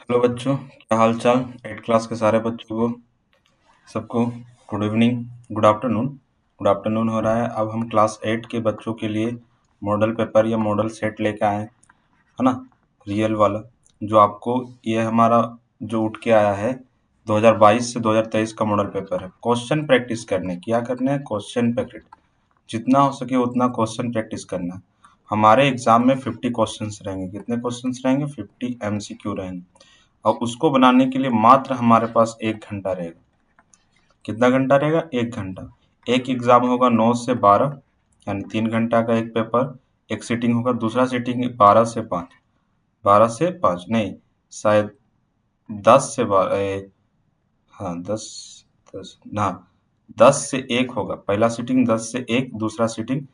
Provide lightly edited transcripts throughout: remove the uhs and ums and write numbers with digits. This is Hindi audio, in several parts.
हेलो बच्चों, क्या हाल चाल। 8 क्लास के सारे बच्चों को सबको गुड इवनिंग, गुड आफ्टरनून हो रहा है। अब हम क्लास 8 के बच्चों के लिए मॉडल पेपर या मॉडल सेट लेके आए हैं, है ना। रियल वाला जो आपको ये हमारा जो उठ के आया है 2022 से 2023 का मॉडल पेपर है। क्वेश्चन प्रैक्टिस करने क्या करना है, क्वेश्चन प्रैक्टिस जितना हो सके उतना क्वेश्चन प्रैक्टिस करना है। हमारे एग्जाम में 50 क्वेश्चंस रहेंगे। कितने क्वेश्चंस रहेंगे? 50 एमसीक्यू रहेंगे। और उसको बनाने के लिए मात्र हमारे पास 1 घंटा रहेगा। कितना घंटा रहेगा? 1 घंटा। एक एग्जाम होगा 9 से 12, यानी 3 घंटा का एक पेपर। एक सीटिंग होगा, दूसरा सीटिंग 12 से 5, 12 से 5 नहीं, शायद 10 से 12, हाँ 10, ना 10 से 1 होगा। पहला सीटिंग 10 से 1, दूसरा सीटिंग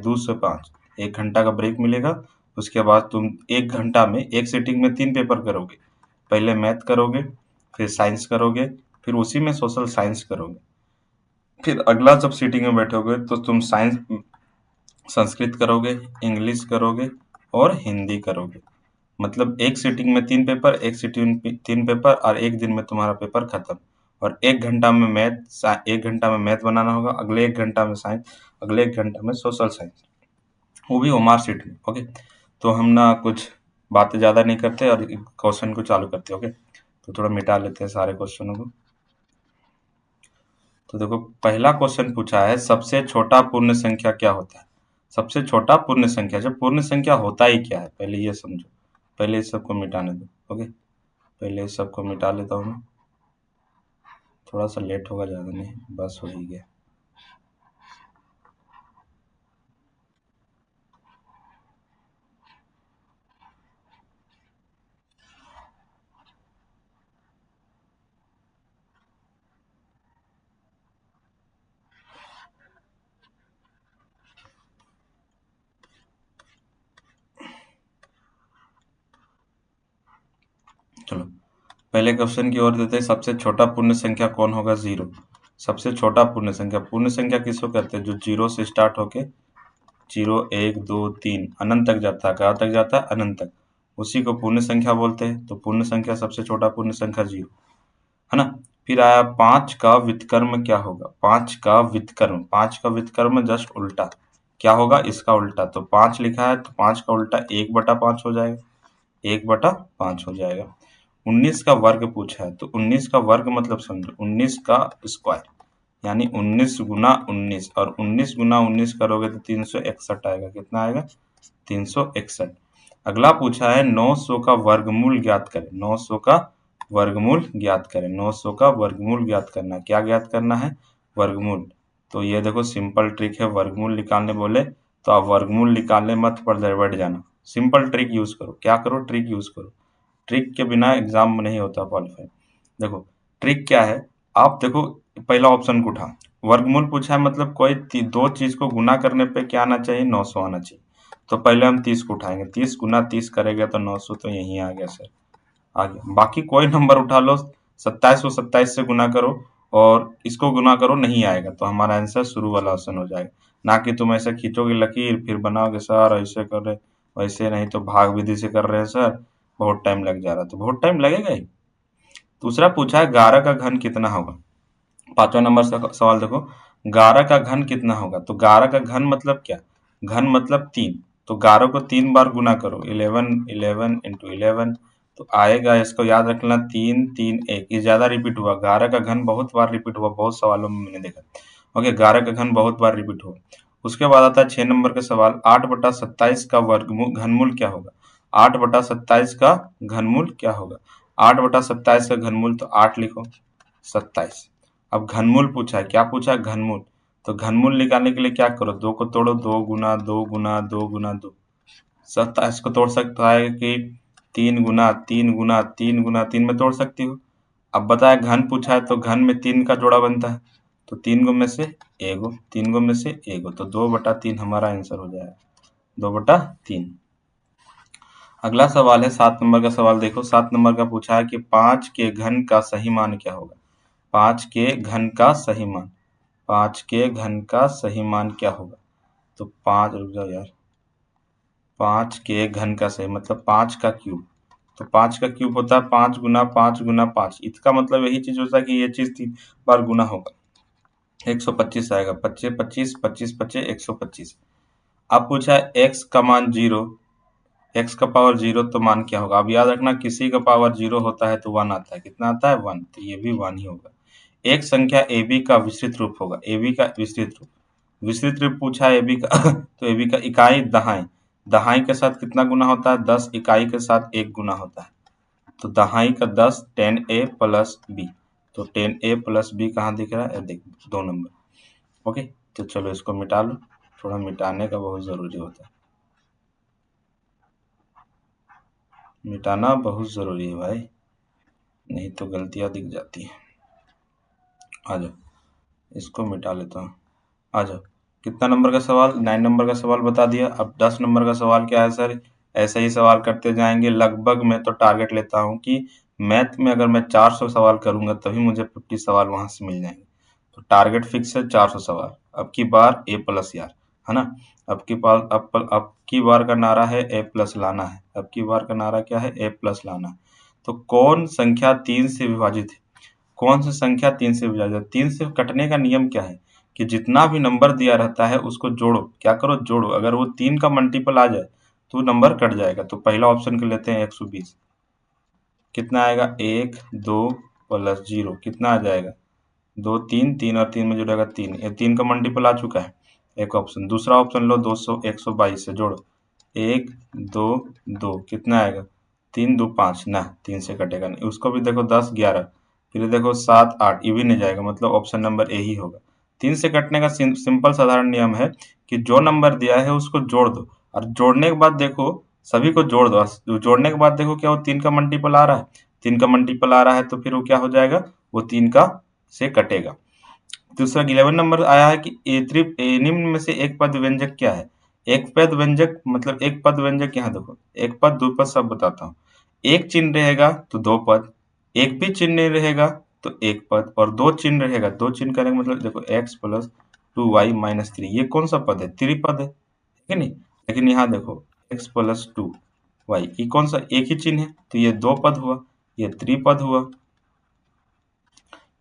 2 से 5। 1 घंटा का ब्रेक मिलेगा। उसके बाद तुम 1 घंटा में एक सीटिंग में 3 पेपर करोगे। पहले मैथ करोगे, फिर साइंस करोगे, फिर उसी में सोशल साइंस करोगे। फिर अगला जब सीटिंग में बैठोगे तो तुम साइंस संस्कृत करोगे, इंग्लिश करोगे और हिंदी करोगे। मतलब एक सीटिंग में 3 पेपर, एक सीटिंग में 3 पेपर, और एक दिन में तुम्हारा पेपर खत्म। और 1 घंटा में मैथ बनाना होगा, अगले 1 घंटा में साइंस, अगले 1 घंटा में सोशल साइंस, वो भी ओमार सीट में। ओके, तो हम ना कुछ बातें ज़्यादा नहीं करते और क्वेश्चन को चालू करते। ओके, तो थोड़ा मिटा लेते हैं सारे क्वेश्चनों को। तो देखो, पहला क्वेश्चन पूछा है, सबसे छोटा पूर्ण संख्या क्या होता है? सबसे छोटा पूर्ण संख्या, जब पूर्ण संख्या होता ही क्या है पहले ये समझो। पहले इस सबको मिटाने दो। ओके, पहले इस सबको मिटा लेता हूँ मैं। थोड़ा सा लेट होगा, ज़्यादा नहीं, बस हो ही गया। चलो पहले क्वेश्चन की ओर देते हैं। सबसे छोटा पूर्ण संख्या कौन होगा? 0। सबसे छोटा पूर्ण संख्या किसको कहते हैं? जो 0 से स्टार्ट होके 0, 1, 2, 3 अनंत तक जाता है। कहाँ तक जाता है? अनंत तक। उसी को पूर्ण संख्या बोलते हैं। तो पूर्ण संख्या, सबसे छोटा पूर्ण संख्या 0, है ना। फिर आया 5 का व्युत्क्रम क्या होगा? 5 का व्युत्क्रम, 5 का व्युत्क्रम जस्ट उल्टा क्या होगा? इसका उल्टा। तो 5 लिखा है तो 5 का उल्टा 1/5 हो जाएगा। 1/5 हो जाएगा। 19 का वर्ग पूछा है, तो 19 का वर्ग मतलब समझो 19 का स्क्वायर, यानी 19 × 19, और 19 × 19 करोगे तो 361 आएगा। कितना आएगा? 361। अगला पूछा है 900 का वर्गमूल ज्ञात करें। 900 का वर्गमूल ज्ञात करें। 900 का वर्गमूल ज्ञात करना है। क्या ज्ञात करना है? वर्गमूल। तो ये देखो सिंपल ट्रिक है। वर्गमूल निकालने बोले तो आप वर्गमूल निकालने मत पर बैठ जाना। सिंपल ट्रिक यूज करो। क्या करो? ट्रिक यूज करो। ट्रिक के बिना एग्जाम में नहीं होता क्वालिफाई। देखो ट्रिक क्या है। आप देखो, पहला ऑप्शन को उठा, वर्गमूल पूछा है, मतलब कोई दो चीज को गुना करने पे क्या आना चाहिए? 900 आना चाहिए। तो पहले हम 30 को उठाएंगे। 30 × 30 करेंगे तो 900, तो यही आ गया सर। आ गया। बाकी कोई नंबर उठा लो, 27 को 27 से गुना करो और इसको गुना करो, नहीं आएगा तो हमारा आंसर शुरू वाला ऑप्शन हो जाएगा। ना कि तुम ऐसे खींचोगे लकीर फिर बनाओगे सर ऐसे कर रहे, वैसे नहीं तो भाग विधि से कर रहे हैं सर, बहुत टाइम लग जा रहा। तो बहुत टाइम लगेगा ही। दूसरा पूछा है 11 का घन कितना होगा? 5वां नंबर का सवाल देखो, 11 का घन कितना होगा? तो 11 का घन मतलब क्या? घन मतलब 3। तो 11 को 3 बार गुना करो, 11, 11 × 11, तो आएगा, इसको याद रखना, 3, 3, 1। ये ज्यादा रिपीट हुआ। 11 का घन बहुत बार रिपीट हुआ, बहुत सवालों में मैंने देखा। ओके, 11 का घन बहुत बार रिपीट हुआ। उसके बाद आता है 6 नंबर का सवाल, 8/27 का वर्गमूल घनमूल क्या होगा? 8/27 का घनमूल क्या होगा? 8/27 का घनमूल, तो 8 लिखो, 27। अब घनमूल पूछा है। क्या पूछा है? घनमूल। तो घनमूल निकालने के लिए क्या करो? 2 को तोड़ो, 2 गुना 2 गुना 2 गुना 2। 27 को तोड़ सकता है कि 3 गुना 3 गुना 3 गुना 3 में तोड़ सकती हो। अब बताया घन पूछा है, तो घन में 3 का जोड़ा बनता है। तो 3 गो में से एगो, 3 गो में से एगो, तो 2/3 हमारा आंसर हो जाएगा। 2/3। अगला सवाल है 7 नंबर का सवाल। देखो 7 नंबर का पूछा है कि 5 के घन का सही मान क्या होगा? 5 के घन का सही मान, 5 के घन का सही मान क्या होगा? तो 5, रुक जाओ यार, 5 के घन का सही मतलब 5 का क्यूब। तो 5 का क्यूब होता है 5 गुना 5 गुना 5। इसका मतलब यही चीज होता है कि ये चीज 3 बार गुना होगा, 125 आएगा। 25 25 25 25 125। अब पूछा है x का मान 0, x का पावर 0 तो मान क्या होगा। अब याद रखना किसी का पावर 0 होता है तो 1 आता है। कितना आता है 1, तो ये भी 1 ही होगा। एक संख्या ab का विस्तृत रूप होगा। ab का विस्तृत रूप, विस्तृत रूप पूछा है ab का तो ab का इकाई दहाई, दहाई के साथ कितना गुना होता है 10, इकाई के साथ 1 गुना होता है। तो दहाई का 10 10a प्लस b, तो 10a प्लस b कहाँ दिख रहा है, देख 2 नंबर। ओके, तो चलो इसको मिटा लो, थोड़ा मिटाने का बहुत जरूरी होता है, मिटाना बहुत जरूरी है भाई, नहीं तो गलतियां दिख जाती हैं। आ जाओ, इसको मिटा लेता हूँ। आ जाओ, कितना नंबर का सवाल, 9 नंबर का सवाल बता दिया। अब 10 नंबर का सवाल क्या है सर, ऐसे ही सवाल करते जाएंगे। लगभग मैं तो टारगेट लेता हूँ कि मैथ में अगर मैं 400 सवाल करूंगा तभी मुझे 50 सवाल वहां से मिल जाएंगे। तो टारगेट फिक्स है 400 सवाल। अब की बार ए प्लस यार, है ना। अब की बार का नारा है ए प्लस लाना है। अब की बार का नारा क्या है, ए प्लस लाना है। तो कौन संख्या 3 से विभाजित है, कौन सी संख्या 3 से विभाजित है। 3 से कटने का नियम क्या है कि जितना भी नंबर दिया रहता है उसको जोड़ो, क्या करो जोड़ो। अगर वो 3 का मल्टीपल आ जाए तो नंबर कट जाएगा। तो पहला ऑप्शन कर लेते हैं 120। कितना आएगा 1 2 प्लस 0 कितना आ जाएगा 2 3, 3 और 3 में जुड़ेगा 3, ये 3 का मल्टीपल आ चुका है। एक ऑप्शन, दूसरा ऑप्शन लो 200 122 से जोड़ो, 1 2 2 कितना आएगा 3 2 5 ना, 3 से कटेगा नहीं। उसको भी देखो 10 11, फिर देखो 7 8, ये भी नहीं जाएगा, मतलब ऑप्शन नंबर ए ही होगा। 3 से कटने का सिंपल साधारण नियम है कि जो नंबर दिया है उसको जोड़ दो, और जोड़ने के बाद देखो सभी को जोड़ दो, और जोड़ने के बाद देखो क्या वो 3 का मल्टीपल आ रहा है। 3 का मल्टीपल आ रहा है तो फिर वो क्या हो जाएगा, वो 3 का से कटेगा। दूसरा 11 नंबर आया है कि निम्न में से एक पद व्यंजक क्या है। एक पद व्यंजक मतलब एक पद व्यंजक, यहाँ देखो एक पद दो पद सब बताता हूँ। एक चिन्ह रहेगा तो दो पद, एक भी चिन्ह नहीं रहेगा तो एक पद, और दो चिन्ह रहेगा, दो चिन्ह का मतलब देखो x प्लस 2y माइनस 3, ये कौन सा पद है, त्रिपद है, ठीक है नहीं। लेकिन यहाँ देखो x प्लस 2y, ये कौन सा, एक ही चिन्ह है तो ये दो पद हुआ, ये त्रिपद हुआ,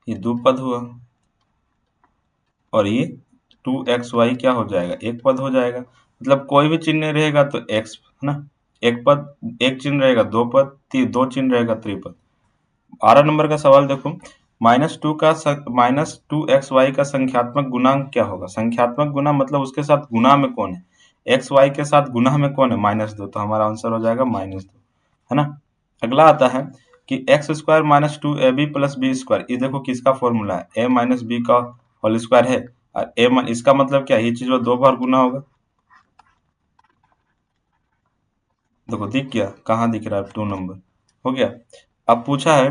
ये दो पद हुआ, और ये 2xy क्या हो जाएगा, एक पद हो जाएगा। मतलब कोई भी चिन्ह नहीं रहेगा तो x, है ना, एक पद, एक चिन्ह रहेगा दो पद, दो चिन्ह रहेगा त्रिपद। 12 नंबर का सवाल देखो, -2 का संख्यात्मक गुणांक क्या होगा। संख्यात्मक गुना मतलब उसके साथ गुना में कौन है, एक्स वाई के साथ गुना में कौन है, -2, तो हमारा आंसर हो जाएगा -2, है ना। अगला आता है कि X square minus 2ab plus B square, ये देखो किसका फॉर्मूला है, a माइनस बी का होल स्क्वायर है, और इसका मतलब क्या है, ये चीज दो बार गुना होगा। देखो दिख गया, कहाँ दिख रहा है, 2 नंबर हो गया। अब पूछा है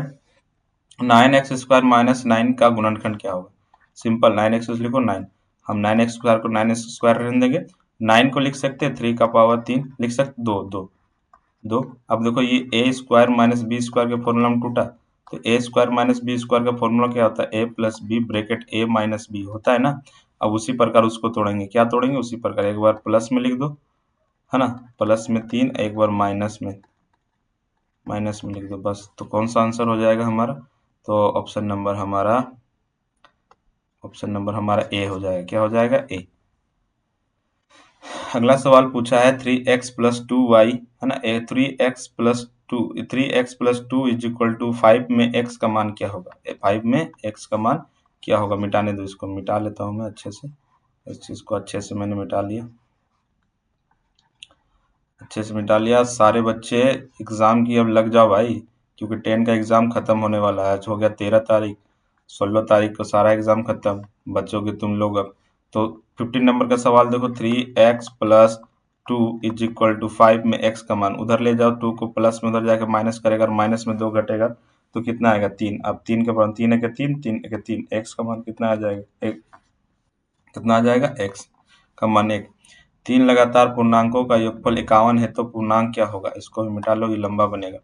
9x² माइनस 9 का गुणनखंड क्या होगा। सिंपल, 9x लिखो 9, हम 9x² को 9x² रहने देंगे। 9 को लिख सकते हैं 3 का पावर 3, लिख सकते 2 2 2। अब देखो ये ए स्क्वायर माइनस बी स्क्वायर के फॉर्मूला में टूटा, तो ए स्क्वायर माइनस बी स्क्वायर का फॉर्मूला क्या होता है, ए प्लस बी ब्रैकेट ए माइनस बी होता है ना। अब उसी प्रकार उसको तोड़ेंगे, क्या तोड़ेंगे, उसी प्रकार एक बार प्लस में लिख दो, है ना, प्लस में 3, एक बार माइनस में लिख दो, बस। तो कौन सा आंसर हो जाएगा हमारा, तो ऑप्शन नंबर हमारा ए हो जाएगा। क्या हो जाएगा, ए। अगला सवाल पूछा है 3x प्लस 2y, है ना, 3x plus 2 is equal to 5 में x का मान क्या होगा। 5 में x का मान क्या होगा, मिटाने दो, इसको मिटा लेता हूँ मैं अच्छे से, इस चीज को अच्छे से मैंने मिटा लिया, अच्छे से मिटा लिया। सारे बच्चे एग्जाम की अब लग जाओ भाई, क्योंकि 10 का एग्जाम खत्म होने वाला है। आज हो गया 13 तारीख, 16 तारीख को सारा एग्जाम खत्म, बच्चोगे तुम लोग अब। तो 15 नंबर का सवाल देखो, 3x plus 2 is equal to 5 में x का मान, उधर ले जाओ 2 को, प्लस में उधर जाकर माइनस करेगा, और माइनस में 2 घटेगा तो कितना आएगा 3। अब 3 के मान 3 है 3, 3 है 3, x का मान कितना आ जाएगा, एक, कितना आ जाएगा, x का मान 1। 3 लगातार पूर्णांकों का योगफल 51 है तो पूर्णांक क्या होगा, इसको भी मिटा लो, ये लंबा बनेगा।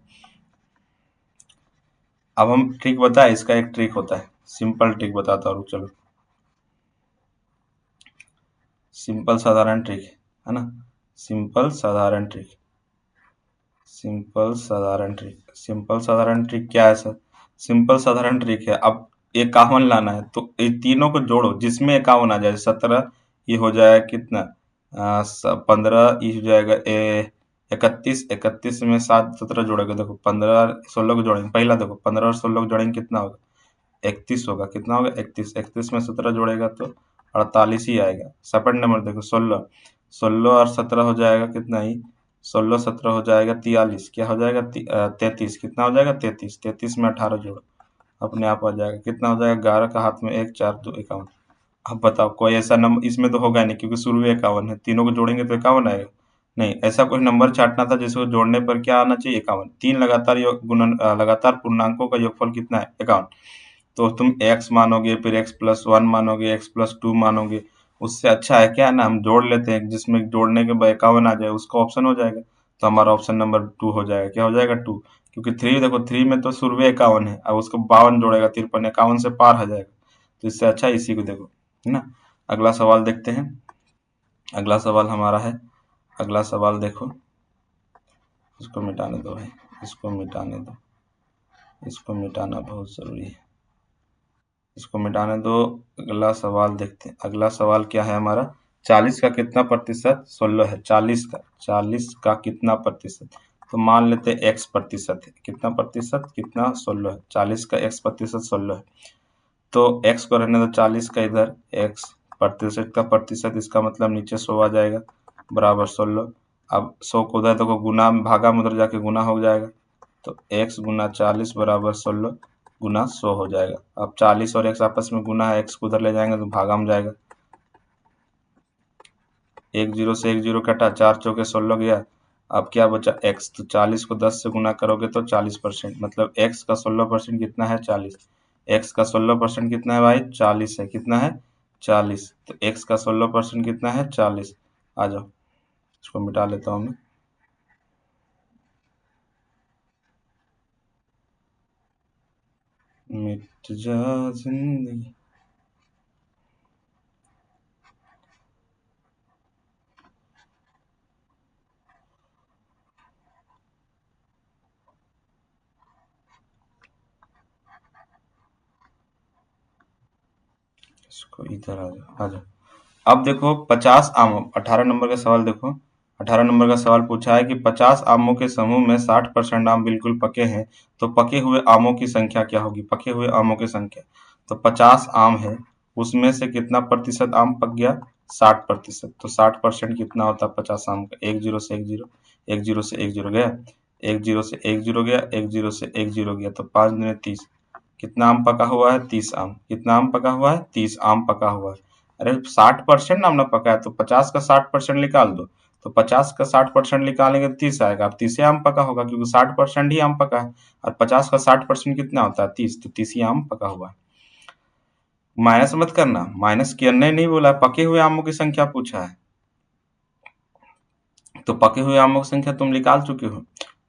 अब हम ट्रिक बताए, इसका एक ट्रिक होता है, सिंपल ट्रिक बताता हूँ, चलो, सिंपल साधारण ट्रिक है ना, सिंपल साधारण ट्रिक। सिंपल साधारण ट्रिक, सिंपल साधारण ट्रिक क्या है सर? सिंपल साधारण ट्रिक है, अब 51 लाना है तो ये तीनों को जोड़ो जिसमें 51 आ जाए। 17 ये हो जाएगा कितना, 15 ये हो जाएगा 31, 31 में 7 17 जोड़ेगा, देखो 15 16 को जोड़ेंगे, पहला देखो 15 और 16 को जोड़ेंगे कितना होगा, 31 होगा। कितना होगा 31, 31 में 17 जोड़ेगा तो 48 ही आएगा। सेकंड नंबर देखो 16, 16 और 17 हो जाएगा कितना ही, 16 17 हो जाएगा 43, क्या हो जाएगा 33, कितना हो जाएगा 33, 33 में 18 जोड़ो अपने आप आ जाएगा, कितना हो जाएगा 11 का हाथ में 1 4 2 51। अब बताओ कोई ऐसा नंबर इसमें तो होगा नहीं क्योंकि शुरू में 51 है, तीनों को जोड़ेंगे तो 51 आएगा। नहीं, ऐसा कोई नंबर छांटना था जिसको जोड़ने पर क्या आना चाहिए 51। तीन लगातार लगातार पूर्णांकों का योगफल कितना है 51। तो तुम x मानोगे, फिर x+1 मानोगे, x+2 मानोगे, उससे अच्छा है क्या ना हम जोड़ लेते हैं, जिसमें जोड़ने के बाद 51 आ जाए उसका ऑप्शन हो जाएगा। तो हमारा ऑप्शन नंबर 2 हो जाएगा। क्या हो जाएगा 2, क्योंकि 3 देखो 3 में तो शुरू 51 है, अब उसको 52 जोड़ेगा, 53 51 से पार हो जाएगा। तो इससे अच्छा इसी को देखो, है ना। अगला सवाल देखते हैं। अगला सवाल हमारा है, अगला सवाल देखो, इसको मिटाने दो भाई, इसको मिटाने दो, इसको मिटाना बहुत जरूरी है, इसको मिटाने दो। अगला सवाल देखते हैं। अगला सवाल क्या है हमारा, 40 का कितना प्रतिशत 16 है? 40 का कितना प्रतिशत, तो मान लेते हैं x प्रतिशत है, कितना प्रतिशत, कितना 16 है, 40 का x प्रतिशत 16 है। तो x को रहने दो 40 का इधर, x प्रतिशत का प्रतिशत, इसका मतलब नीचे 100 आ जाएगा बराबर 16। अब 100 को उधर देखो गुना भागा में उधर जाके गुना हो जाएगा, तो x गुना 40 बराबर 16 गुना 100 हो जाएगा। अब 40 और x आपस में गुना है, x को उधर ले जाएंगे तो भागा में जाएगा, एक जीरो से एक जीरो कटा, 4 चौके 16 गया। अब क्या बचा x, तो 40 को 10 से गुना करोगे तो 40%, मतलब x का 16% कितना है 40। x का 16% कितना है भाई 40 है, कितना है 40, तो x का 16% कितना है 40। आ जाओ इसको मिटा लेता हूँ मैं, मिट जा जिंदगी। इसको इधर आ जाओ। अब देखो 50 आमों, 18 नंबर का सवाल देखो। 18 नंबर का सवाल पूछा है कि 50 आमों के समूह में 60% आम बिल्कुल पके हैं, तो पके हुए आमों की संख्या क्या होगी? पके हुए आमों की संख्या, तो 50 आम है, उसमें से कितना प्रतिशत आम पक गया 60%, तो 60% कितना होता है 50 आम का, एक जीरो से एक जीरो, एक जीरो से एक जीरो गया, एक जीरो से एक जीरो गया, एक जीरो से एक जीरो गया, तो 5 दूनी 30, कितना आम पका हुआ है 30 आम, कितना आम पका हुआ है 30 आम पका हुआ है। अरे 60% आम ना पका है तो 50 का 60% निकाल दो, तो 50 का 60% निकालेंगे तो 30 आएगा, अब 30 आम पका होगा क्योंकि 60% ही आम पका है, और 50 का 60% कितना होता है 30, तो 30 ही आम पका हुआ है। माइनस मत करना, माइनस करने नहीं बोला, पके हुए आमों की संख्या पूछा है, तो पके हुए आमों की संख्या तुम निकाल चुके हो।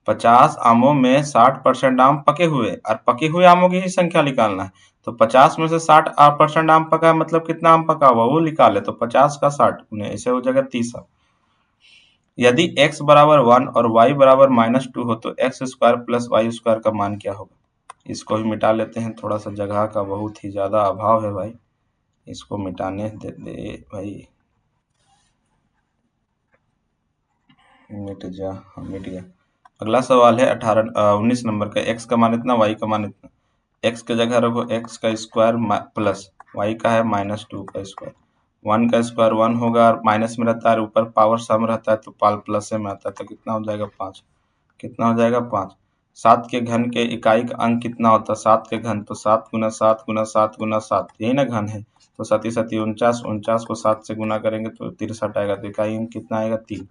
50 आमों में 60% आम पके हुए, और पके हुए आमों की ही संख्या निकालना है, तो 50 में से 60% आम पका है, मतलब कितना आम पका हुआ वो निकाले, तो 50 का 60 ऐसे हो जाएगा 30 आम। यदि x बराबर 1 और y बराबर -2 हो तो X square plus Y square का मान क्या होगा? इसको भी मिटा लेते हैं, थोड़ा सा जगह का बहुत ही ज्यादा अभाव है भाई, इसको मिटाने दे भाई, मिट जा, हाँ मिट गया। अगला सवाल है 19 नंबर का, x का मान इतना, y का मान इतना। x की जगह रखो x का स्क्वायर प्लस y का है -2 का स्क्वायर, 1 का स्क्वायर 1 होगा, और माइनस में रहता है, ऊपर पावर सम रहता है तो पाल प्लस में आता है, तो कितना हो जाएगा 5, कितना हो जाएगा 5। 7 के घन के इकाई का अंक कितना होता है 7 के घन, तो 7 गुना 7 गुना 7 गुना 7, यही ना घन है, तो 7 7 49, 49 को 7 से गुना करेंगे तो 63 आएगा, तो इकाई अंक कितना आएगा 3।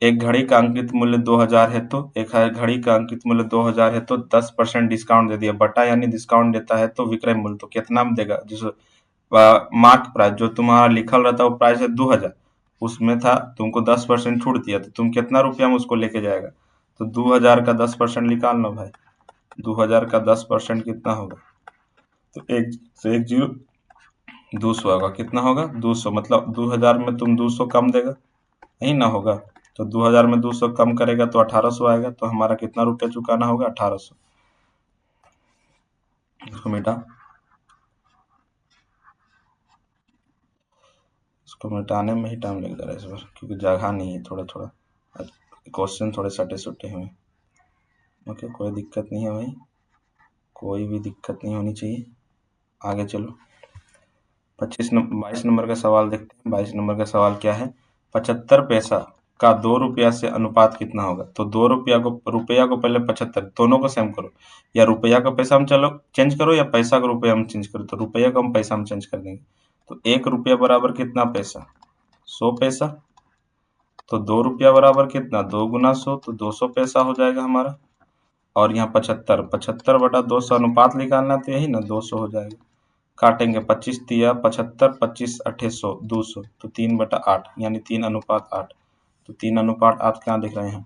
एक घड़ी का अंकित मूल्य 2000 है, तो एक घड़ी का अंकित मूल्य 2000 है, तो 10% डिस्काउंट दे दिया, बटा यानी डिस्काउंट देता है तो विक्रय मूल्य तो कितना में देगा, जिस मार्क प्राइस जो तुम्हारा लिखल रहता है वो प्राइस है 2000, उसमें था तुमको 10% छूट दिया, तो तुम कितना रुपया में उसको लेके जाएगा, तो 2000 का 10% निकाल लो भाई, 2000 का 10% कितना होगा, तो एक से एक जीरो 200 होगा, कितना होगा 200, मतलब 2000 में तुम 200 कम देगा, यही ना होगा, तो 2000 में 200 कम करेगा तो 1800 आएगा। तो हमारा कितना रुपया चुकाना होगा? 1800। इसको मिटा, इसको मिटाने में ही टाइम लग जा रहा है इस बार, क्योंकि जगह नहीं है। थोड़ा थोड़ा क्वेश्चन थोड़े सटे सुटे हुए। ओके, कोई दिक्कत नहीं है भाई, कोई भी दिक्कत नहीं होनी चाहिए। आगे चलो, 22 नंबर का सवाल देखते हैं। 22 नंबर का सवाल क्या है? 75 पैसा का 2 रुपया से अनुपात कितना होगा? तो 2 रुपया को पहले 75 दोनों को सेम करो, या रुपया का पैसा हम चलो चेंज करो, या पैसा का रुपया हम चेंज करो। तो रुपया को हम पैसा में चेंज कर देंगे। तो 1 रुपया बराबर कितना पैसा? 100 पैसा। तो 2 रुपया बराबर कितना? 2 गुना 100, तो 200 पैसा हो जाएगा हमारा। और यहाँ 75 बटा 200 अनुपात निकालना, तो यही ना 200 हो जाएगा। काटेंगे 25 तिया 75, 25 अठे 100, 200, तो 3/8 यानी 3:8। तो 3:8 क्या दिख रहे हैं?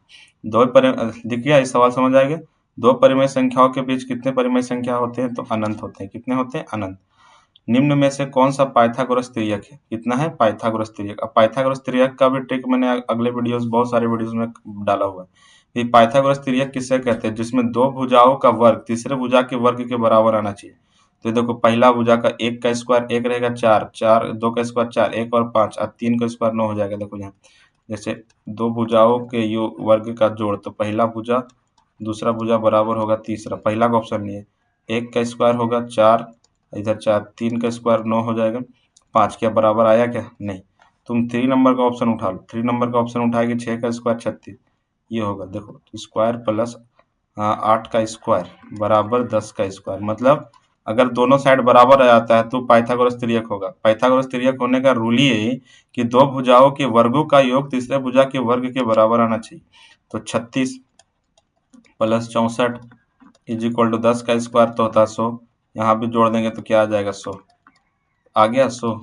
देखिए इस सवाल समझ आएगा। दो परिमेय संख्याओं के बीच कितने परिमेय संख्या होते हैं? तो अनंत होते हैं। कितने होते हैं? अनंत। निम्न में से कौन सा पाइथागोरस त्रियक है? कितना है? पाइथागोरस त्रियक। अब पाइथागोरस त्रियक का भी ट्रिक मैंने अगले वीडियोस, बहुत सारे वीडियोस में डाला हुआ है। ये पाइथागोरस त्रियक किससे कहते हैं? जिसमें दो भुजाओं का वर्ग तीसरे भुजा के वर्ग के बराबर आना चाहिए। तो देखो, पहला भुजा का 1 का स्क्वायर 1 रहेगा 4, 4 2 का स्क्वायर 4, 1 और 5 और 3 का स्क्वायर 9 हो जाएगा। देखो यहाँ जैसे दो भुजाओं के वर्ग का जोड़, तो पहला भुजा दूसरा भुजा बराबर होगा तीसरा। पहला का ऑप्शन नहीं है। 1 का स्क्वायर होगा 4, इधर 4, 3 का स्क्वायर 9 हो जाएगा। 5 क्या बराबर आया क्या? नहीं। तुम 3 नंबर का ऑप्शन उठा लो। 3 नंबर का ऑप्शन उठाएगी 6 का स्क्वायर 36, ये होगा। देखो स्क्वायर प्लस 8 का स्क्वायर बराबर 10 का स्क्वायर। मतलब अगर दोनों साइड बराबर आ जाता है तो पाइथागोरस त्रियक होगा। पाइथागोरस त्रियक होने का रूल ही है कि दो भुजाओं के वर्गों का योग तीसरे भुजा के वर्ग के बराबर आना चाहिए। तो 36 प्लस 64 इज इक्वल टू 10 का स्क्वायर तो होता है 100। यहाँ भी जोड़ देंगे तो क्या आ जाएगा? 100 आ गया। 100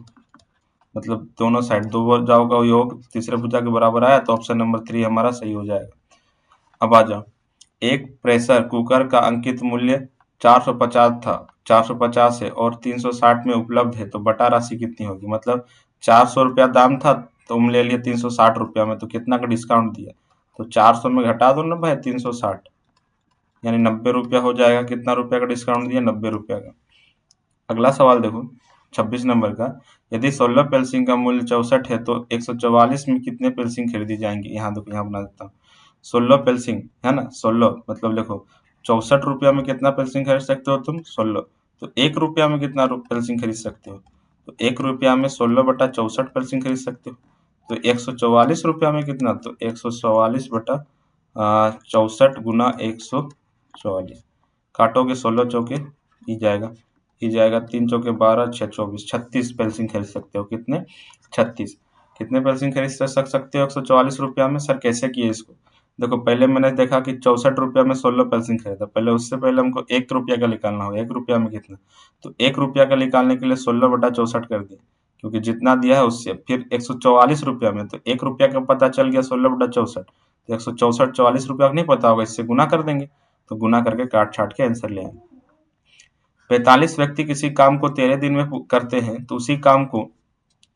मतलब दोनों साइड दो भुजाओं का योग तीसरे भुजा के बराबर आया, तो ऑप्शन नंबर 3 हमारा सही हो जाएगा। अब आ जाओ, एक प्रेशर कुकर का अंकित मूल्य 450 था, 450 है और 360 में उपलब्ध है, तो बटा राशि कितनी होगी? मतलब 400 रुपया दाम था, तुम ले लिए 360 रुपया में, तो कितना का डिस्काउंट दिया? तो 400 में घटा दो ना भाई 360, यानी 90 रुपया हो जाएगा। कितना रुपया का डिस्काउंट दिया? 90 रुपया का। अगला सवाल देखो 26 नंबर का। यदि 16 पेंसिल का मूल्य 64 है तो 144 में कितने पेंसिल खरीदी जाएंगी? यहाँ देखो, यहाँ बना देता हूँ। 16 पेंसिल है ना, 16 मतलब देखो 64 रुपया में कितना पेंसिल खरीद सकते हो तुम? 16। तो 1 रुपया में कितना पेंसिल खरीद सकते हो? तो 1 रुपया में 16 बटा 64 पेंसिल खरीद सकते हो। तो 144 रुपया में कितना? तो 144 बटा 64 गुना 144। काटोगे 16 चौके ही जाएगा, 3 चौके 12, 6 24, 36 पेंसिल खरीद सकते हो। कितने? 36। कितने पेंसिल खरीद सकते हो 144 रुपया में? सर कैसे किए इसको? देखो पहले मैंने देखा कि 64 रुपया में 16 पेंसिल खरीदा। पहले उससे पहले हमको 1 रुपया का निकालना होगा। 1 रुपया में कितना? तो 1 रुपया का निकालने के लिए 16 बटा 64 कर दिए, क्योंकि जितना दिया है उससे। फिर 144 रुपया में, तो 1 रुपया का पता चल गया 16 बटा 64, तो 164 44 रुपया का नहीं पता होगा, इससे गुना कर देंगे। तो गुना करके काट छाट के आंसर ले आएंगे। 45 व्यक्ति किसी काम को 13 दिन में करते हैं, तो उसी काम को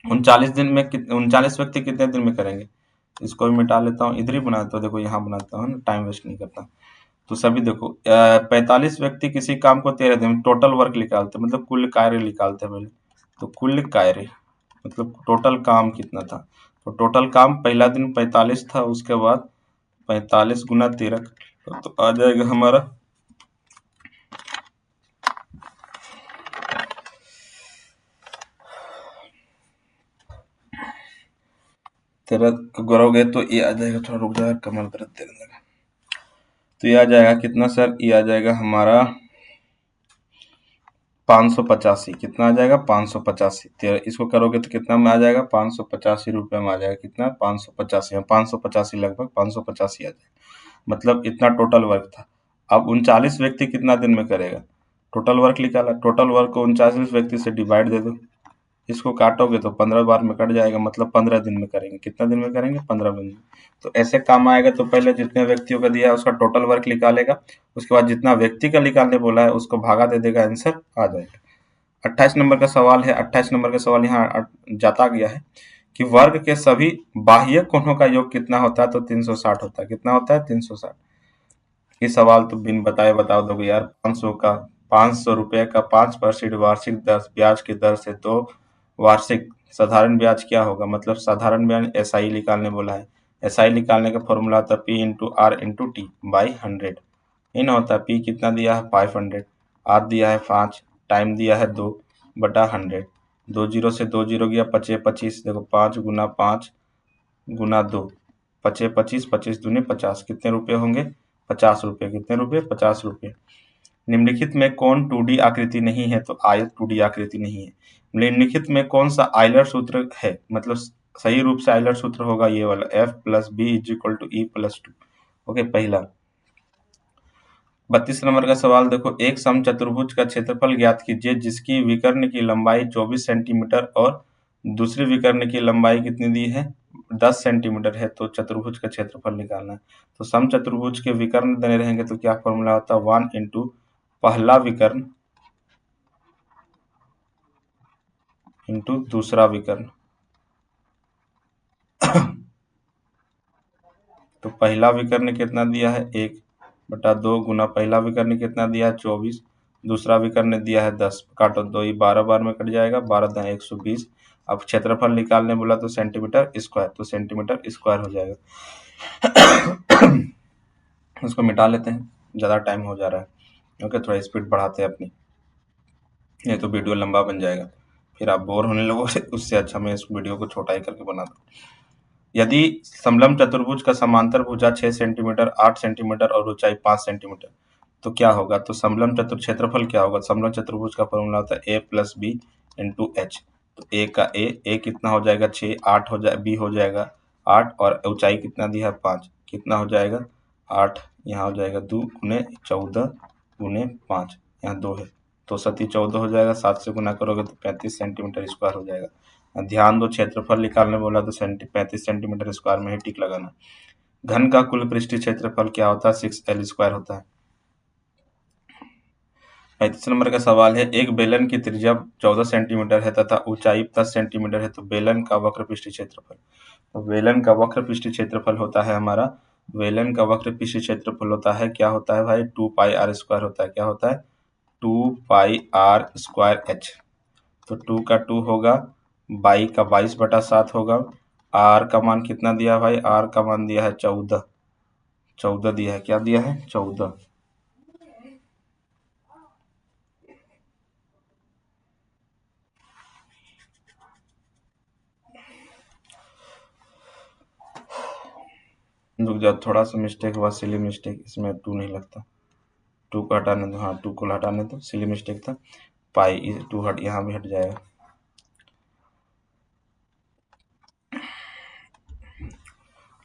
39 व्यक्ति कितने दिन में करेंगे? इसको भी मिटा लेता हूँ, इधर ही बनाता हूँ। देखो यहाँ बनाता हूँ, टाइम वेस्ट नहीं करता। तो सभी देखो 45 व्यक्ति किसी काम को 13 दिन में, टोटल वर्क निकालते मतलब कुल कार्य निकालते पहले। तो कुल कार्य मतलब टोटल काम कितना था? तो टोटल काम पहला दिन 45 था, उसके बाद 45 गुना 13, तो आ जाएगा हमारा 13 करोगे तो ये आ जाएगा। थोड़ा रुक जाएगा, कमर दर्द देने लगा। तो ये आ जाएगा कितना सर? ये आ जाएगा हमारा 585। कितना आ जाएगा? 585। इसको करोगे तो कितना में आ जाएगा? 585 रुपये में आ जाएगा। कितना? 585, 585 लगभग 585 आ जाएगा। मतलब इतना टोटल वर्क था। अब 39 व्यक्ति कितना दिन में करेगा? टोटल वर्क निकाला, टोटल वर्क को 39 व्यक्ति से डिवाइड दे दो। इसको काटोगे तो 15 बार में कट जाएगा, मतलब 15 दिन में करेंगे। कितना दिन में करेंगे? 15 दिन में। तो ऐसे काम आएगा तो पहले जितने व्यक्तियों का दिया है उसका टोटल वर्क निकालेगा, उसके बाद जितना व्यक्ति का निकालने बोला है उसको भागा दे देगा, आंसर आ जाएगा। 28 नंबर का सवाल है। 28 नंबर का सवाल यहाँ जाता गया है कि वर्ग के सभी बाह्य कोणों का योग कितना होता है, तो 360 होता है। कितना होता है, 360। ये सवाल तो बिन बताए बता दोगे यार। 500 रुपए का 5% वार्षिक दर ब्याज की दर से दो वार्षिक साधारण ब्याज क्या होगा, मतलब साधारण ब्याज एसआई निकालने बोला है। एसआई निकालने का फॉर्मूला होता है P into R into T by 100। इन होता है पी कितना दिया है 500, आर दिया है 5, टाइम दिया है 2/100। 2 जीरो से 2 जीरो गया, 25 देखो 5 गुना 5 गुना 2, 25 25 दूनी 50, कितने रुपए होंगे, 50 रुपए। कितने रुपए, 50 रुपए। निम्नलिखित में कौन 2D आकृति नहीं है, तो आयत 2D आकृति नहीं है। निम्नलिखित में कौन सा आइलर सूत्र है, मतलब सही रूप से आइलर सूत्र होगा ये वाला, F plus B is equal to E plus two. Okay, पहला। 32 नंबर का सवाल देखो, एक समचतुर्भुज का क्षेत्रफल ज्ञात कीजिए जिसकी विकर्ण की लंबाई 24 सेंटीमीटर और दूसरी विकर्ण की लंबाई कितनी दी है, 10 सेंटीमीटर है। तो चतुर्भुज का क्षेत्रफल निकालना है। तो समचतुर्भुज के विकर्ण बने रहेंगे तो क्या फॉर्मूला होता है, 1 इंटू पहला विकर्ण इंटू दूसरा विकर्ण। तो पहला विकर्ण कितना दिया है, 1/2 गुना पहला विकर्ण कितना दिया है, 24। दूसरा विकर्ण दिया है 10, काटो 2, ये 12 बार में कट जाएगा, 12 × 120। अब क्षेत्रफल निकालने बोला तो सेंटीमीटर स्क्वायर, तो सेंटीमीटर स्क्वायर हो जाएगा। उसको मिटा लेते हैं, ज़्यादा टाइम हो जा रहा है। ओके, थोड़ा स्पीड बढ़ाते हैं अपनी, ये तो वीडियो लंबा बन जाएगा, फिर आप बोर होने लगोगे। उससे अच्छा मैं इस वीडियो को छोटा ही करके बना दूँ। यदि समलंब चतुर्भुज का समांतर भुजा 6 सेंटीमीटर 8 सेंटीमीटर और ऊंचाई 5 सेंटीमीटर, तो क्या होगा, तो समलंब चतुर क्षेत्रफल क्या होगा, समलंब चतुर्भुज का फॉर्मूला होता है a plus B into H. तो a का a कितना हो जाएगा 6, 8 हो जाए, b हो जाएगा 8 और ऊंचाई कितना दिया है 5, कितना हो जाएगा 8, यहाँ हो जाएगा 2 गुने 14 गुने 5, यहाँ 2 है तो 7 14 हो जाएगा, 7 से गुना करोगे तो 35 सेंटीमीटर स्क्वायर हो जाएगा। ध्यान दो, क्षेत्रफल निकालने बोला तो 35 सेंटीमीटर स्क्वायर में ही टिक लगाना। घन का कुल पृष्ठीय क्षेत्रफल क्या होता है, 6L स्क्वायर होता है। 35 नंबर का सवाल है, एक बेलन की त्रिज्या 14 सेंटीमीटर है तथा ऊंचाई 10 सेंटीमीटर है, तो बेलन का वक्र पृष्ठीय क्षेत्रफल। तो बेलन का वक्र पृष्ठीय क्षेत्रफल होता है हमारा, बेलन का वक्र पृष्ठीय क्षेत्रफल होता है, क्या होता है भाई, 2πr स्क्वायर होता है। क्या होता है, 2πr² h। तो 2 का 2 होगा, 22 का 22/7 होगा। आर का मान कितना दिया भाई, आर का मान दिया है 14, 14 दिया है, क्या दिया है 14। रुक जाओ, थोड़ा सा मिस्टेक हुआ, सिली मिस्टेक, इसमें 2 नहीं लगता, 2 को हटाने दो, हाँ 2 को हटाने दो, सिली मिस्टेक था। पाई 2 हट, यहाँ भी हट जाएगा।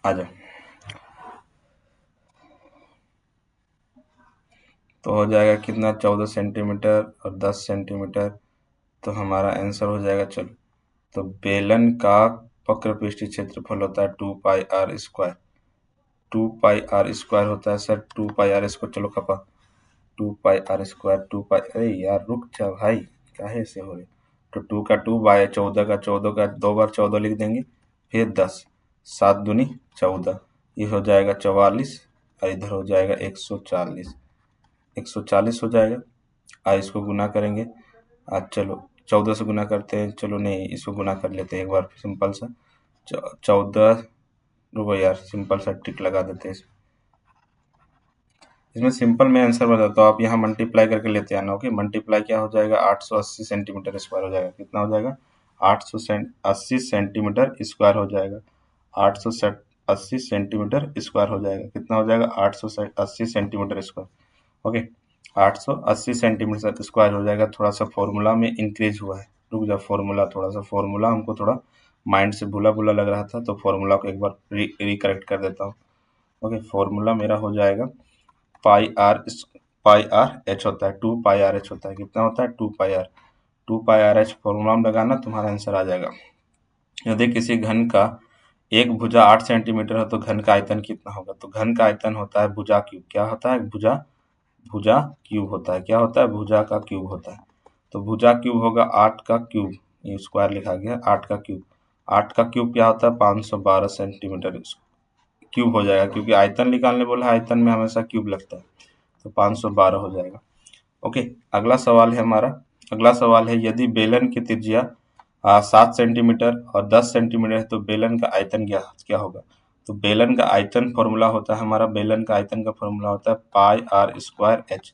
आ जाओ, तो हो जाएगा कितना, 14 सेंटीमीटर और 10 सेंटीमीटर, तो हमारा आंसर हो जाएगा। चलो, तो बेलन का वक्र पृष्ठीय क्षेत्रफल होता है 2πr²। 2πr² होता है सर, 2πr इसको चलो खपा, 2πr², 2π, अरे यार रुक जा भाई, काहे से हो रहे। तो 2 का 2 बाय 14 का 14 का 2 बार 14 लिख देंगे, फिर 10, 7 दूनी 14, ये हो जाएगा 44 और इधर हो जाएगा 140, 140 हो जाएगा। इसको गुना करेंगे, आज चलो 14 से गुना करते हैं, चलो नहीं इसको गुना कर लेते हैं एक बार सिंपल सा, 14, रुको यार सिंपल सा टिक लगा देते हैं इसमें सिंपल में आंसर बताता हूँ, आप यहाँ मल्टीप्लाई करके लेते आना। ओके, मल्टीप्लाई क्या हो जाएगा, 880 सेंटीमीटर स्क्वायर हो जाएगा। कितना हो जाएगा, 880 सेंटीमीटर स्क्वायर हो जाएगा। 880 सेंटीमीटर स्क्वायर हो जाएगा। कितना हो जाएगा, 880 centimetre square. Okay, 880 centimetre square हो जाएगा। थोड़ा सा फॉर्मूला में इंक्रीज हुआ है, रुक जा, फॉर्मूला थोड़ा सा, फॉर्मूला हमको थोड़ा माइंड से भूला भूला लग रहा था, तो फॉर्मूला को एक बार रिकरेक्ट कर देता हूँ। ओके, फॉर्मूला मेरा हो जाएगा पाई आर एच होता है, 2πr/h होता है। कितना होता है, 2πr, 2πr/h फॉर्मूला में लगाना, तुम्हारा आंसर आ जाएगा। यदि किसी घन का एक भुजा 8 सेंटीमीटर है तो घन का आयतन कितना होगा, तो घन का आयतन होता है भुजा क्यूब। क्या होता है, भुजा, भुजा क्यूब होता है। क्या होता है, भुजा का क्यूब होता है। तो भुजा क्यूब होगा 8 का क्यूब, ये स्क्वायर लिखा गया, 8 का क्यूब। 8 का क्यूब क्या होता है 512 सेंटीमीटर क्यूब हो जाएगा, क्योंकि आयतन निकालने बोला है, आयतन में हमेशा क्यूब लगता है, तो 512 हो जाएगा। ओके, अगला सवाल है हमारा। अगला सवाल है, यदि बेलन की त्रिज्या 7 सेंटीमीटर और 10 सेंटीमीटर है तो बेलन का आयतन क्या होगा? तो बेलन का आयतन फॉर्मूला होता है हमारा, बेलन का आयतन का फॉर्मूला होता है पाई आर स्क्वायर एच।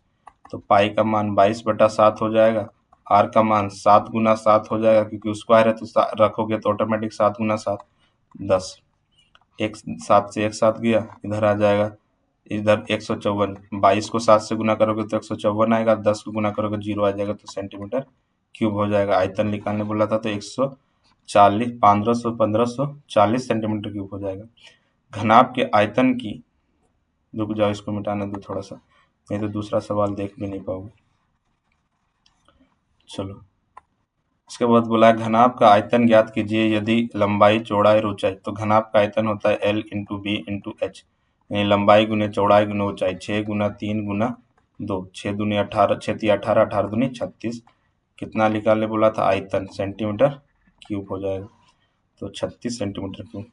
तो पाई का मान 22/7 हो जाएगा, आर का मान 7 गुना 7 हो जाएगा, क्योंकि स्क्वायर है तो रखोगे तो ऑटोमेटिक 7 गुना 7 10, एक 7 से एक 7 गया, इधर आ जाएगा, इधर 154, 22 को 7 से गुना करोगे तो 154 आएगा, 10 को गुना करोगे 0 आ जाएगा, तो सेंटीमीटर क्यूब हो जाएगा। आयतन निकालने बोला था तो 140 1540 सेंटीमीटर क्यूब हो जाएगा। घनाभ के आयतन की, रुक जाओ इसको मिटाने दो थोड़ा सा, नहीं तो दूसरा सवाल देख भी नहीं पाओगे। चलो, इसके बाद बोला है घनाभ का आयतन ज्ञात कीजिए यदि लंबाई चौड़ाई और ऊंचाई। तो घनाभ का आयतन होता है L into B into H, यानी लंबाई गुने चौड़ाई गुने ऊंचाई, 6 गुना 3 गुना 2, 6 दूनी 18, 6 × 18, 18 दूनी 36। कितना निकालने बोला था? आयतन, सेंटीमीटर क्यूब हो जाएगा, तो 36 सेंटीमीटर क्यूब।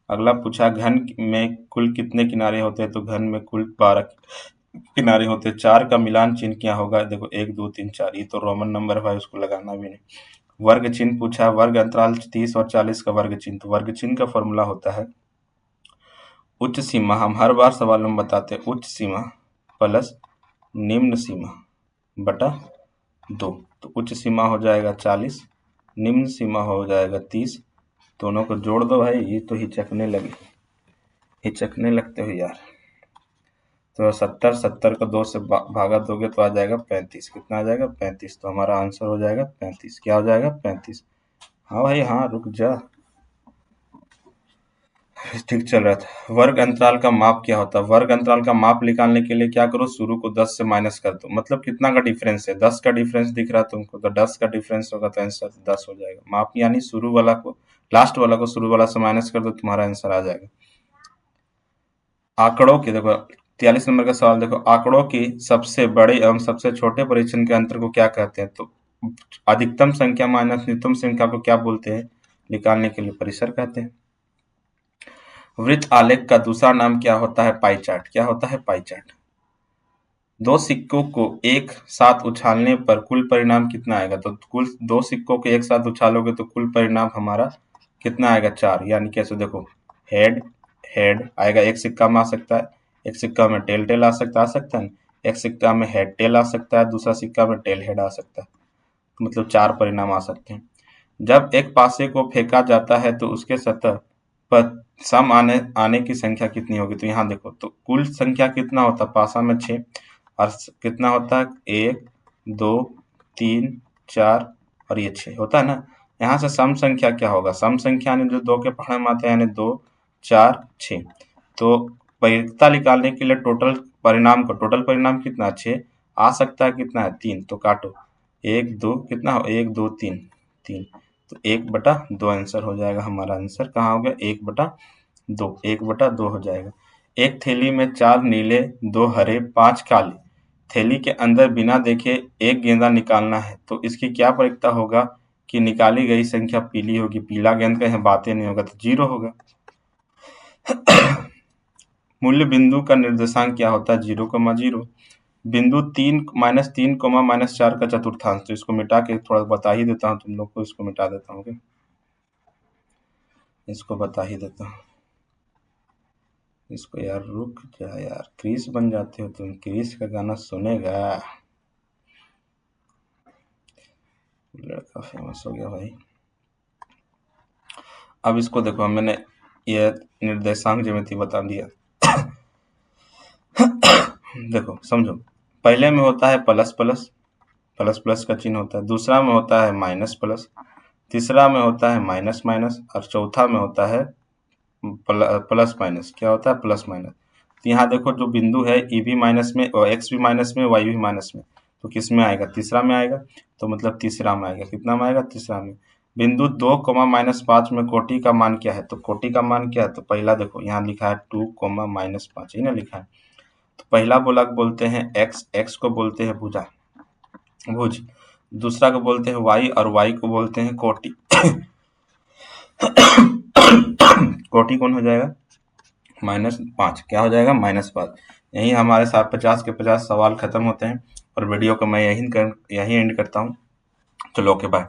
अगला पूछा, घन में कुल कितने किनारे होते हैं? तो घन में कुल 12 किनारे होते हैं। 4 का मिलान चिन्ह क्या होगा? देखो 1 2 3 4, ये तो रोमन नंबर है भाई, उसको लगाना भी नहीं। वर्ग चिन्ह पूछा, वर्ग अंतराल 30 और 40 का वर्ग चिन्ह। तो वर्ग चिन्ह का फॉर्मूला होता है उच्च सीमा, हम हर बार सवाल में बताते हैं, उच्च सीमा प्लस निम्न सीमा बटा 2। तो उच्च सीमा हो जाएगा 40, निम्न सीमा हो जाएगा 30। दोनों को जोड़ दो भाई, ये तो हिचकने लगते हो यार। तो 70, 70 को 2 से भागा दोगे तो आ जाएगा 35। कितना आ जाएगा? 35। तो हमारा आंसर हो जाएगा 35। क्या हो जाएगा? 35। हाँ भाई हाँ, रुक जा, ठीक चल रहा था। वर्ग अंतराल का माप क्या होता है? वर्ग अंतराल का माप निकालने के लिए क्या करो, शुरू को 10 से माइनस कर दो। मतलब कितना का डिफरेंस है? 10 का डिफरेंस दिख रहा है तुमको, तो 10 का डिफरेंस होगा तो आंसर 10 हो जाएगा। माप यानी शुरू वाला को लास्ट वाला को शुरू वाला से माइनस कर दो, तुम्हारा आंसर आ जाएगा। आंकड़ों की, देखो 43 नंबर का सवाल देखो, आंकड़ों की सबसे बड़े एवं सबसे छोटे परिच्छन के अंतर को क्या कहते हैं? तो अधिकतम संख्या माइनस न्यूनतम संख्या को क्या बोलते हैं? निकालने के लिए परिसर कहते हैं। वृत्त आलेख का दूसरा नाम क्या होता है? Pie chart. क्या होता है? Pie chart. दो सिक्कों को एक साथ उछालने पर कुल परिणाम कितना आएगा? तो कुल 2 सिक्कों को एक साथ उछालोगे तो कुल परिणाम हमारा कितना आएगा? 4। यानी कैसे? देखो, हेड हेड आएगा, एक सिक्का में आ सकता है, एक सिक्का में टेल टेल आ सकता है, एक सिक्का में हेड टेल आ सकता है, दूसरा सिक्का में टेल हेड आ सकता है। मतलब 4 परिणाम आ सकते हैं। जब एक पासे को फेंका जाता है तो उसके सतह पर सम आने की संख्या कितनी होगी? तो यहाँ देखो, तो कुल संख्या कितना होता है? पासा में 6, और कितना होता है? 1 2 3 4 और ये 6 होता है ना। यहाँ से सम संख्या क्या होगा? सम संख्या यानी जो 2 के पहाड़े में आते हैं, यानी 2 4 6। तो वैधता निकालने के लिए टोटल परिणाम कितना? 6 आ सकता है, कितना है? 3। तो काटो, 1 2 कितना हो? 1 2 3 3, तो 1/2 आंसर हो जाएगा। हमारा आंसर कहाँ हो गया? 1/2, 1/2 हो जाएगा। एक थैली में 4 नीले, 2 हरे, 5 काले। थैली के अंदर बिना देखे एक गेंदा निकालना है, तो इसकी क्या प्रयोक्ता होगा कि निकाली गई संख्या पीली होगी? पीला गेंद का यहाँ बातें नहीं होगा, तो 0 होगा। मूल्य बिंदु का निर्देशांक क्या होता है? 0,0। बिंदु 3 -3, -4 का चतुर्थांश। तो इसको मिटा के थोड़ा बता ही देता हूँ तुम लोग को, इसको मिटा देता हूँ, इसको बता ही देता हूँ इसको। यार रुक जा यार, क्रिस बन जाते हो तुम, क्रिस का गाना सुनेगा। लड़का फेमस हो गया भाई। अब इसको देखो, मैंने ये निर्देशांक ज्यामिति बता दिया। देखो समझो, पहले में होता है प्लस प्लस, प्लस प्लस का चिन्ह होता है। दूसरा में होता है माइनस प्लस, तीसरा में होता है माइनस माइनस, और चौथा में होता है प्लस माइनस। क्या होता है? Plus minus. तो यहाँ देखो, जो बिंदु है ई भी माइनस में और एक्स भी माइनस में, वाई भी माइनस में, तो किस में आएगा? तीसरा में आएगा। तो मतलब तीसरा में आएगा। कितना में आएगा? तीसरा में। बिंदु 2, -5 में कोटि का मान क्या है? तो कोटि का मान क्या है? तो पहला देखो, यहाँ लिखा है 2, -5 ही ना लिखा है। तो पहला बोला बोलते हैं एक्स, एक्स को बोलते हैं भुज। दूसरा को बोलते हैं वाई, और वाई को बोलते हैं कोटि। कोटि कौन हो जाएगा -5, क्या हो जाएगा -5। यही हमारे साथ 50 के 50 सवाल खत्म होते हैं और वीडियो को मैं यही एंड करता हूँ। चलो ओके बाय।